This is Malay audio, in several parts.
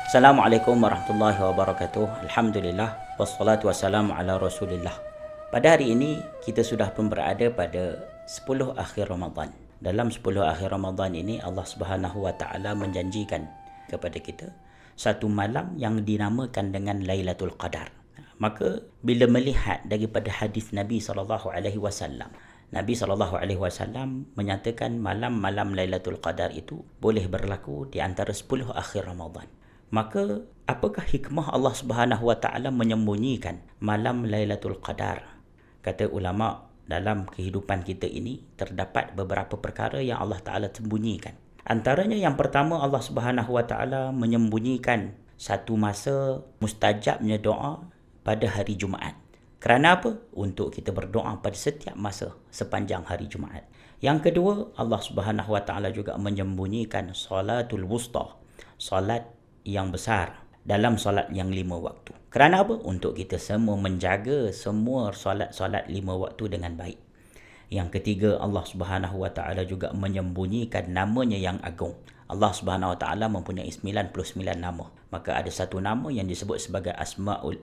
Assalamualaikum warahmatullahi wabarakatuh. Alhamdulillah wassalatu wassalamu ala Rasulillah. Pada hari ini kita sudah pun berada pada 10 akhir Ramadan. Dalam 10 akhir Ramadan ini Allah Subhanahu wa taala menjanjikan kepada kita satu malam yang dinamakan dengan Lailatul Qadar. Maka bila melihat daripada hadis Nabi sallallahu alaihi wasallam, Nabi SAW menyatakan malam-malam Lailatul Qadar itu boleh berlaku di antara 10 akhir Ramadan. Maka apakah hikmah Allah Subhanahu wa taala menyembunyikan malam Lailatul Qadar? Kata ulama, dalam kehidupan kita ini terdapat beberapa perkara yang Allah Taala sembunyikan. Antaranya yang pertama, Allah Subhanahu wa taala menyembunyikan satu masa mustajabnya doa pada hari Jumaat. Kerana apa? Untuk kita berdoa pada setiap masa sepanjang hari Jumaat. Yang kedua, Allah Subhanahu wa taala juga menyembunyikan salatul wusta, salat yang besar dalam solat yang 5 waktu. Kerana apa? Untuk kita semua menjaga semua solat-solat 5 waktu dengan baik. Yang ketiga, Allah Subhanahu wa taala juga menyembunyikan namanya yang agung. Allah Subhanahu wa taala mempunyai 99 nama. Maka ada satu nama yang disebut sebagai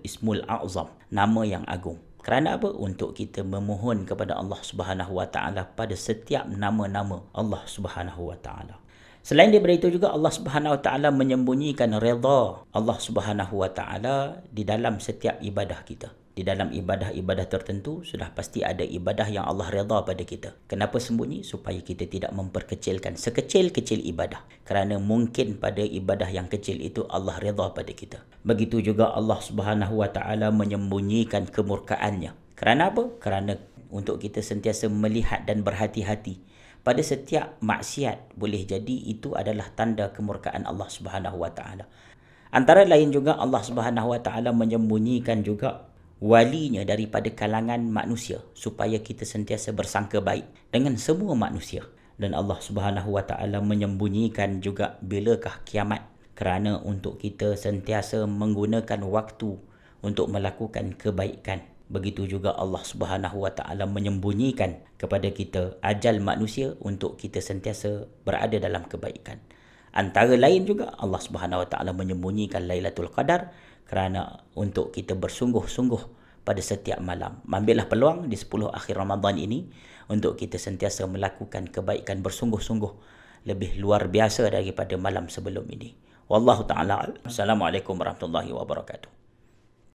Ismul A'zam, nama yang agung. Kerana apa? Untuk kita memohon kepada Allah Subhanahu wa taala pada setiap nama-nama Allah Subhanahu wa taala. Selain daripada itu juga Allah Subhanahu wa taala menyembunyikan redha Allah Subhanahu wa taala di dalam setiap ibadah kita. Di dalam ibadah-ibadah tertentu sudah pasti ada ibadah yang Allah redha pada kita. Kenapa sembunyi? Supaya kita tidak memperkecilkan sekecil-kecil ibadah. Kerana mungkin pada ibadah yang kecil itu Allah redha pada kita. Begitu juga Allah Subhanahu wa taala menyembunyikan kemurkaannya. Kerana apa? Kerana untuk kita sentiasa melihat dan berhati-hati pada setiap maksiat, boleh jadi itu adalah tanda kemurkaan Allah Subhanahu wa taala. Antara lain juga Allah Subhanahu wa taala menyembunyikan juga walinya daripada kalangan manusia supaya kita sentiasa bersangka baik dengan semua manusia. Dan Allah Subhanahu wa taala menyembunyikan juga bilakah kiamat, kerana untuk kita sentiasa menggunakan waktu untuk melakukan kebaikan. Begitu juga Allah Subhanahu wa taala menyembunyikan kepada kita ajal manusia untuk kita sentiasa berada dalam kebaikan. Antara lain juga Allah Subhanahu wa taala menyembunyikan Lailatul Qadar kerana untuk kita bersungguh-sungguh pada setiap malam. Ambillah peluang di 10 akhir Ramadan ini untuk kita sentiasa melakukan kebaikan bersungguh-sungguh lebih luar biasa daripada malam sebelum ini. Wallahu taala. Assalamualaikum warahmatullahi wabarakatuh.